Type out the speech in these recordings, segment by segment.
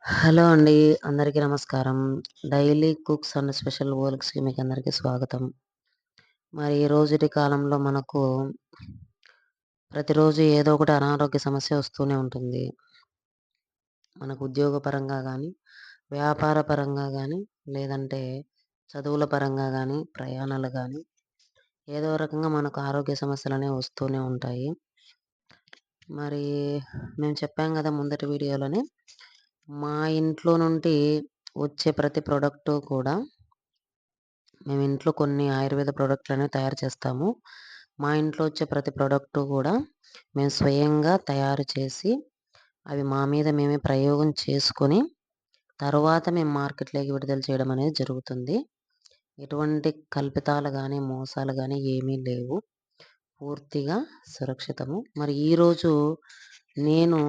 Hello అండి. అందరికీ నమస్కారం. డైలీ కుక్స్ అండ్ స్పెషల్ వోల్క్స్‌కి మీకందరికీ స్వాగతం. మరి ఈ రోజుటి కాలంలో మనకు ప్రతిరోజు ఏదో ఒకటి అనారోగ్య సమస్య వస్తూనే ఉంటుంది. మనకు ఉద్యోగపరంగా గానీ, వ్యాపార పరంగా గానీ, లేదంటే చదువుల పరంగా గానీ, ప్రయాణాలు గానీ, ఏదో రకంగా మనకు ఆరోగ్య సమస్యలనేవి వస్తూనే ఉంటాయి. మరి మేము చెప్పాం గదా! ముందటి వీడియోలోనే, మా ఇంట్లో నుండి వచ్చే ప్రతి ప్రొడక్టు కూడా మేము ఇంట్లో కొన్ని ఆయుర్వేద ప్రొడక్ట్‌లనేవి తయారు చేస్తాము. మా ఇంట్లో వచ్చే ప్రతి ప్రొడక్టు కూడా మేము స్వయంగా తయారు చేసి, అవి మా మీద మేమే ప్రయోగం చేసుకొని, తరువాత మేము మార్కెట్‌లోకి విడుదల చేయడం అనేది జరుగుతుంది. ఎటువంటి కల్పితాలు గానీ, మోసాలు గానీ ఏమీ లేవు. పూర్తిగా సురక్షితము. మరి ఈరోజు నేను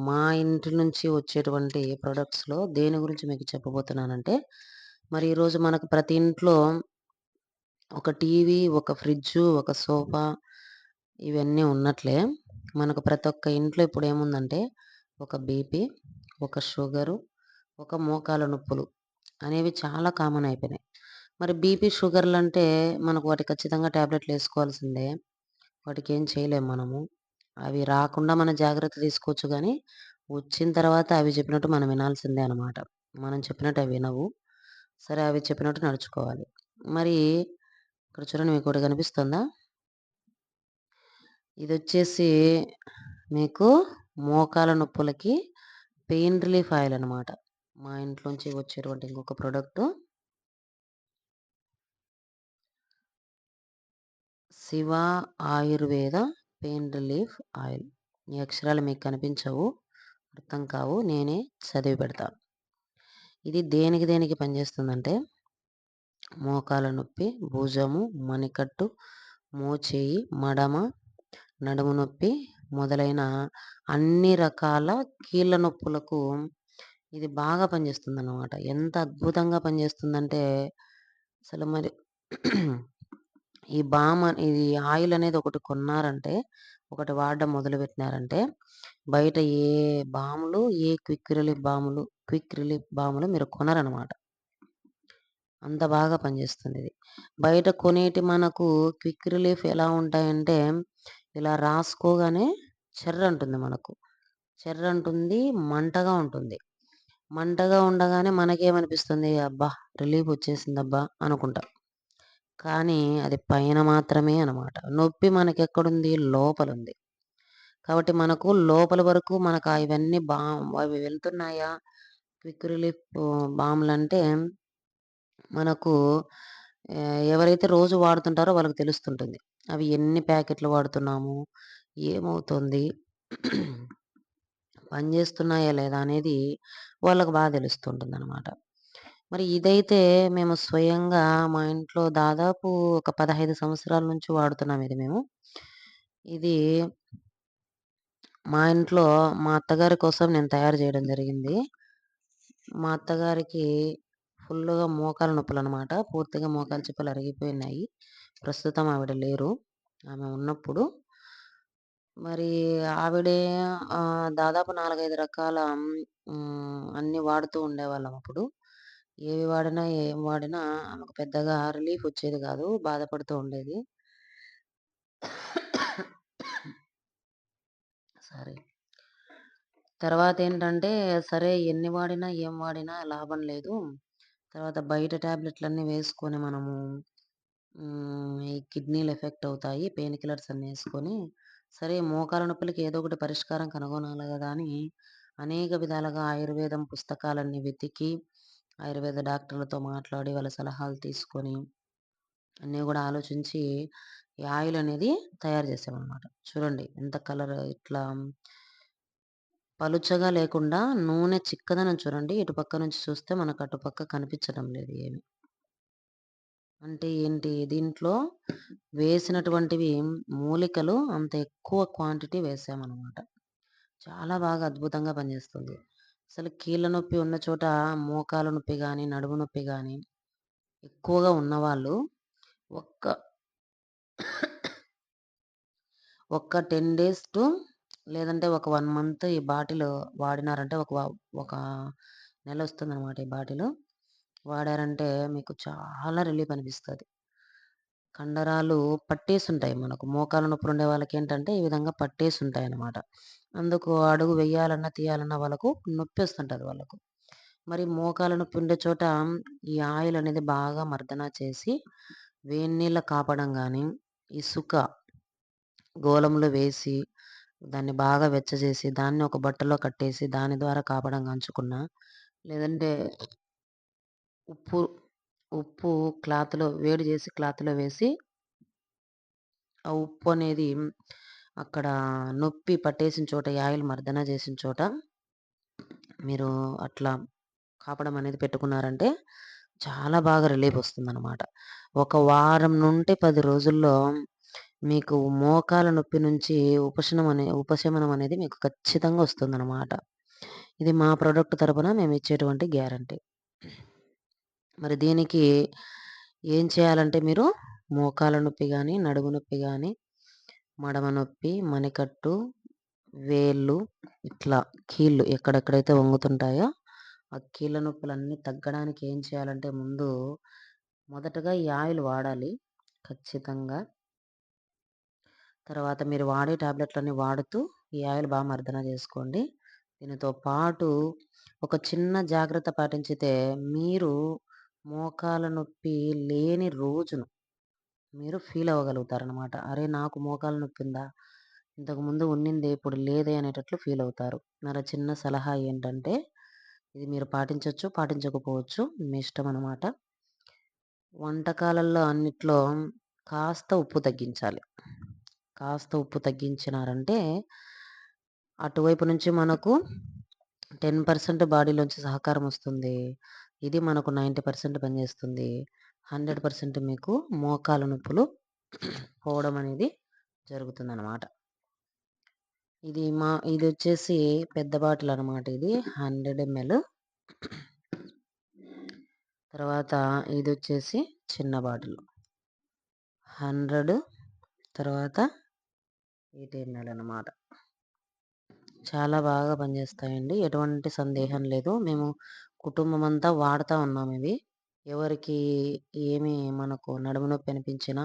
మా ఇంటి నుంచి వచ్చేటువంటి ప్రొడక్ట్స్‌లో దేని గురించి మీకు చెప్పబోతున్నానంటే, మరి ఈరోజు మనకు ప్రతి ఇంట్లో ఒక టీవీ, ఒక ఫ్రిడ్జు, ఒక సోఫా ఇవన్నీ ఉన్నట్లే, మనకు ప్రతి ఒక్క ఇంట్లో ఇప్పుడేముందంటే, ఒక బీపీ, ఒక షుగరు, ఒక మోకాళ్ళ నొప్పులు అనేవి చాలా కామన్ అయిపోయినాయి. మరి బీపీ, షుగర్‌లంటే మనకు వాటికి ఖచ్చితంగా టాబ్లెట్‌లేసుకోవాల్సిందే. వాటికేం చేయలేం మనము. అవి రాకుండా మనం జాగ్రత్త తీసుకోవచ్చు గానీ, వచ్చిన తర్వాత అవి చెప్పినట్టు మనం వినాల్సిందే అనమాట. మనం చెప్పినట్టు అవి వినవు. సరే అవి చెప్పినట్టు నడుచుకోవాలి. మరి ఇక్కడ చూడండి మీకోటి కనిపిస్తుందా? ఇదొచ్చేసి మీకు మోకాళ్ళ నొప్పులకి పెయిన్ రిలీఫ్ ఆయిల్ అనమాట. మా ఇంట్లోంచి వచ్చేటువంటి ఇంకొక product Shiva Ayurveda pain relief oil. ఈ అక్షరాలు మీకు కనిపించవు, అర్థం కావు. నేనే చదివి పెడతాను. ఇది దేనికి దేనికి పనిచేస్తుందంటే, మోకాళ్ళ నొప్పి, భుజము, మణికట్టు, మోచేయి, మడమ, నడుము నొప్పి మొదలైన అన్ని రకాల కీళ్ళ నొప్పులకు ఇది బాగా పనిచేస్తుందన్నమాట. ఎంత అద్భుతంగా పనిచేస్తుందంటే, అసలు మరి ఇది ఆయిల్ అనేది ఒకటి కొన్నారంటే, ఒకటి వాడడం మొదలుపెట్టినారంటే, బయట ఏ బాములు, ఏ క్విక్ రిలీఫ్ బాములు మీరు కొనరనమాట. అంత బాగా పనిచేస్తుందిది. బయట కొనేటి మనకు క్విక్ రిలీఫ్ ఎలా ఉంటాయంటే, ఇలా రాసుకోగానే చెర్రంటుంది మనకు. చెర్రంటుంది, మంటగా ఉంటుంది. మంటగా ఉండగానే మనకేమనిపిస్తుంది, అబ్బా! రిలీఫ్ వచ్చేసిందబ్బా! అనుకుంటాం. కానీ అది పైన మాత్రమే అనమాట. నొప్పి మనకెక్కడుంది? లోపలుంది. కాబట్టి మనకు లోపల వరకు మనకు ఇవన్నీ అవి వెళ్తున్నాయా? క్విక్ రిలీఫ్ బాములంటే మనకు ఎవరైతే రోజు వాడుతుంటారో వాళ్ళకి తెలుస్తుంటుంది. అవి ఎన్ని ప్యాకెట్లు వాడుతున్నాము? ఏమవుతుంది? పనిచేస్తున్నాయా లేదా అనేది వాళ్ళకి బాగా తెలుస్తుంటుందనమాట. మరి ఇదైతే మేము స్వయంగా మా ఇంట్లో దాదాపు ఒక 15 సంవత్సరాల నుంచి వాడుతున్నాం ఇది మేము. ఇది మా ఇంట్లో మా అత్తగారి కోసం నేను తయారు చేయడం జరిగింది. మా అత్తగారికి ఫుల్లుగా మోకాళ్ళ నొప్పులనమాట. పూర్తిగా మోకాలు చిప్పలు అరిగిపోయినాయి. ప్రస్తుతం ఆవిడ లేరు. ఆమె ఉన్నప్పుడు మరి ఆవిడే దాదాపు 4, 5 రకాల అన్నీ వాడుతూ ఉండేవాళ్ళం అప్పుడు. ఏవి వాడినా, ఏం వాడినా ఆమెకు పెద్దగా రిలీఫ్ వచ్చేది గాదు. బాధపడుతూ ఉండేది. సారీ. తర్వాతేంటంటే, సరే ఎన్ని వాడినా, ఏం వాడినా లాభం లేదు. తర్వాత బయట టాబ్లెట్‌లన్నీ వేసుకొని మనము ఈ కిడ్నీలు ఎఫెక్ట్ అవుతాయి. పెయిన్ కిల్లర్స్ అన్నీ యేసుకొని, సరే మోకాళ్ళ నొప్పులకి ఏదో ఒకటి పరిష్కారం కనుగొనాలి గదా! అని అనేక విధాలుగా ఆయుర్వేదం పుస్తకాలన్నీ వెతికి, ఆయుర్వేద డాక్టర్లతో మాట్లాడి, వాళ్ళ సలహాలు తీసుకొని, అన్నీ గూడా ఆలోచించి, ఈ ఆయిల్ అనేది తయారు చేసామనమాట. చూడండి ఎంత కలర్ ఇట్లా పలుచగా లేకుండా నూనె చిక్కదనం చూడండి. ఇటుపక్క నుంచి చూస్తే మనకు అటుపక్క కనిపించడం లేదు ఏమి. అంటే ఏంటి? దీంట్లో వేసినటువంటివి మూలికలు అంత ఎక్కువ క్వాంటిటీ వేసామనమాట. చాలా బాగా అద్భుతంగా పనిచేస్తుంది. అసలు కీళ్ళ నొప్పి ఉన్న చోట మోకాలు నొప్పి గాని, నడుము నొప్పి గాని ఎక్కువగా ఉన్నవాళ్ళు ఒక్క ఒక్క 10 డేస్ టు లేదంటే ఒక 1 మంత్ ఈ బాటిల్ వాడినారంటే ఒక నెలొస్తుందనమాట ఈ బాటిలు. వాడారంటే మీకు చాలా రిలీఫ్ అనిపిస్తది. కండరాలు పట్టేసుంటాయి మనకు. మోకాళ్ళ నొప్పులుండే వాళ్ళకేంటంటే ఈ విధంగా పట్టేసుంటాయనమాట. అందుకు అడుగు వెయ్యాలన్నా, తీయాలన్నా వాళ్ళకు నొప్పొస్తుంటది వాళ్ళకు. మరి మోకాళ్ళ నొప్పి ఉండే చోట ఈ ఆయిల్ అనేది బాగా మర్దన చేసి, వేడినీళ్ళ కాపడం గానీ, ఇసుక గోలంలో వేసి, దాన్ని బాగా వెచ్చజేసి, దాన్ని ఒక బట్టలో కట్టేసి, దాని ద్వారా కాపడం గాంచుకున్నా, లేదంటే ఉప్పు ఉప్పు క్లాత్‌లో వేడి జేసి క్లాత్‌లో వేసి, ఆ ఉప్పు అనేది అక్కడ నొప్పి పట్టేసిన చోట, ఈ ఆయిల్ మర్దన చేసిన చోట మీరు అట్లా కాపడం అనేది పెట్టుకున్నారంటే, చాలా బాగా రిలీఫొస్తుందనమాట. ఒక వారం నుండి 10 రోజుల్లో మీకు మోకాల నొప్పి నుంచి ఉపశమనం అనేది మీకు ఖచ్చితంగా వస్తుందనమాట. ఇది మా ప్రొడక్ట్ తరపున మేమిచ్చేటువంటి గ్యారంటీ. మరి దీనికి ఏం చేయాలంటే మీరు మోకాల నొప్పి గాని, నడుము నొప్పి గాని, మడమ నొప్పి, మణికట్టు, వేళ్ళు, ఇట్లా కీళ్ళు ఎక్కడెక్కడైతే వంగుతుంటాయో, ఆ కీళ్ళ నొప్పులన్నీ తగ్గడానికి ఏం చేయాలంటే మొదటగా ఈ ఆయిల్ వాడాలి ఖచ్చితంగా. తర్వాత మీరు వాడే టాబ్లెట్‌లన్నీ వాడుతూ ఈ ఆయిల్ మర్దన చేసుకోండి. దీనితో పాటు ఒక చిన్న జాగ్రత్త పాటించితే మీరు మోకాల నొప్పి లేని రోజును మీరు ఫీల్ అవ్వగలుగుతారనమాట. అరే! నాకు మోకాలు నొప్పుందా? ఇంతకుముందు ఉన్నిందే ఇప్పుడు లేదే అనేటట్లు ఫీల్ అవుతారు. నా చిన్న సలహా ఏంటంటే ఇది మీరు పాటించొచ్చు, పాటించకపోవచ్చు. మీ ఇష్టం అనమాట. వంటకాలల్లో అన్నిట్లో కాస్త ఉప్పు తగ్గించాలి. కాస్త ఉప్పు తగ్గించినారంటే అటువైపు నుంచి మనకు 10% బాడీలోంచి సహకారం వస్తుంది. ఇది మనకు 90% పనిచేస్తుంది. 100% మీకు మోకాలు నొప్పులు పోవడం అనేది జరుగుతుందనమాట. ఇదొచ్చేసి పెద్ద బాటిల్ అనమాట ఇది. 100 ఎంఎల్. తర్వాత ఇదొచ్చేసి చిన్న బాటిల్. 100 తర్వాత 80 ఎంఎల్ అనమాట. చాలా బాగా పనిచేస్తాయండి. ఎటువంటి సందేహం లేదు. మేము కుటుంబమంతా వాడతా ఉన్నామివి. ఎవరికి ఏమి మనకు నడుము నొప్పి అనిపించినా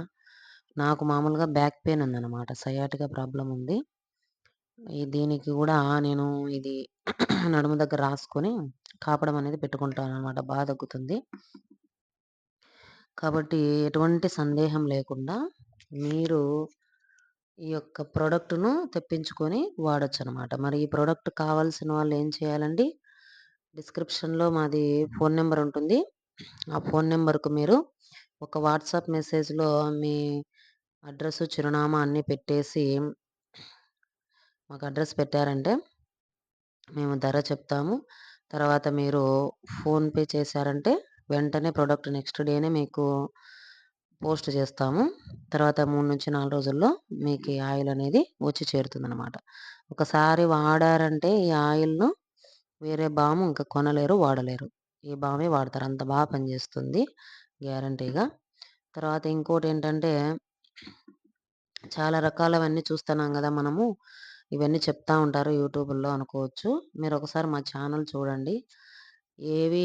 నాకు మామూలుగా బ్యాక్ పెయిన్ ఉందనమాట. సయాటికా ప్రాబ్లమ్ ఉంది. దీనికి గూడా నేను ఇది నడుము దగ్గర రాసుకొని కాపడం అనేది పెట్టుకుంటాననమాట. తగ్గుతుంది. కాబట్టి ఎటువంటి సందేహం లేకుండా మీరు ఈ యొక్క ప్రొడక్ట్‌ను తెప్పించుకొని వాడొచ్చనమాట. మరి ఈ ప్రొడక్ట్ కావాల్సిన వాళ్ళు ఏం చేయాలండి? డిస్క్రిప్షన్‌లో మాది ఫోను నంబర్ ఉంటుంది. ఆ ఫోను నంబర్‌కు మీరు ఒక వాట్సాప్ మెసేజ్‌లో మీ అడ్రెస్సు, చిరునామా అన్నీ పెట్టేసి మాకు అడ్రెస్ పెట్టారంటే మేము ధర చెప్తాము. తర్వాత మీరు ఫోన్‌పే చేశారంటే వెంటనే ప్రొడక్ట్ నెక్స్ట్ డేనే మీకు పోస్ట్ చేస్తాము. తర్వాత 3-4 రోజుల్లో మీకు ఈ ఆయిల్ అనేది వచ్చి చేరుతుందనమాట. ఒకసారి వాడారంటే ఈ ఆయిల్‌ను వేరే బాము ఇంక కొనలేరు, వాడలేరు. ఈ బామే వాడతారు. అంత పనిచేస్తుంది గ్యారంటీగా. తర్వాత ఇంకోటేంటంటే చాలా రకాలవన్నీ చూస్తున్నాం గదా మనము. ఇవన్నీ చెప్తా ఉంటారు యూట్యూబుల్లో అనుకోవచ్చు. మీరొకసారి మా ఛానల్ చూడండి.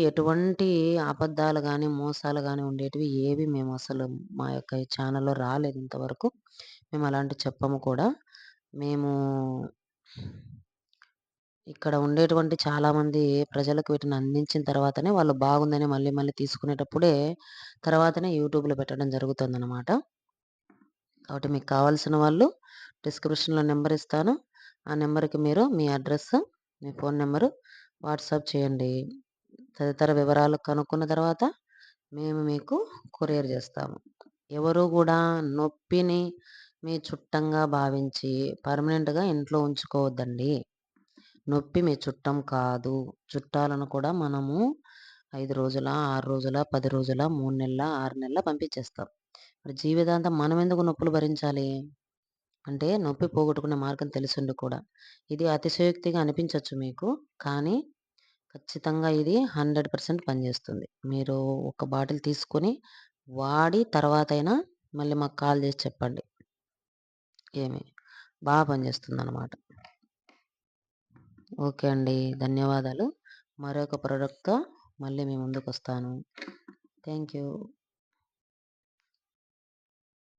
ఎటువంటి అబద్ధాలు గాని, మోసాలు గాని ఉండేటివి ఏవి మేమసలు మా యొక్క ఈ ఛానల్‌లో రాలేదు ఇంతవరకు. మేమలాంటివి చెప్పము కూడా. మేము ఇక్కడ ఉండేటువంటి చాలామంది ప్రజలకు వీటిని అందించిన తర్వాతనే వాళ్ళు బాగుందని మళ్ళీ మళ్ళీ తీసుకునేటప్పుడే తర్వాతనే యూట్యూబ్‌లో పెట్టడం జరుగుతుందనమాట. కాబట్టి మీకు కావాల్సిన వాళ్ళు డిస్క్రిప్షన్‌లో నంబర్ ఇస్తాను. ఆ నంబర్‌కి మీరు మీ అడ్రెస్, మీ ఫోను నంబరు వాట్సాప్ చేయండి. తదితర వివరాలు కనుక్కున్న తర్వాత మేము మీకు కొరియర్ చేస్తాము. ఎవరు గూడా నొప్పిని మీ చుట్టంగా భావించి పర్మనెంట్‌గా ఇంట్లో ఉంచుకోవద్దండి. నొప్పి మీ చుట్టం కాదు. చుట్టాలను కూడా మనము 5 రోజుల, 6 రోజుల, 10 రోజుల, 3 నెలల, 6 నెలల పంపించేస్తాం. మరి జీవితాంతం మనమెందుకు నొప్పులు భరించాలి? అంటే నొప్పి పోగొట్టుకునే మార్గం తెలిసుండి కూడా. ఇది అతిశయోక్తిగా అనిపించొచ్చు మీకు. కానీ ఖచ్చితంగా ఇది 100% పనిచేస్తుంది. మీరు ఒక బాటిల్ తీసుకొని వాడి తర్వాతైనా మళ్ళీ మాకు కాల్ చేసి చెప్పండి. ఏమి పనిచేస్తుందనమాట. ఓకే అండి. ధన్యవాదాలు. మరొక ప్రొడక్ట్‌తో మళ్ళీ మీ ముందుకొస్తాను. Thank you.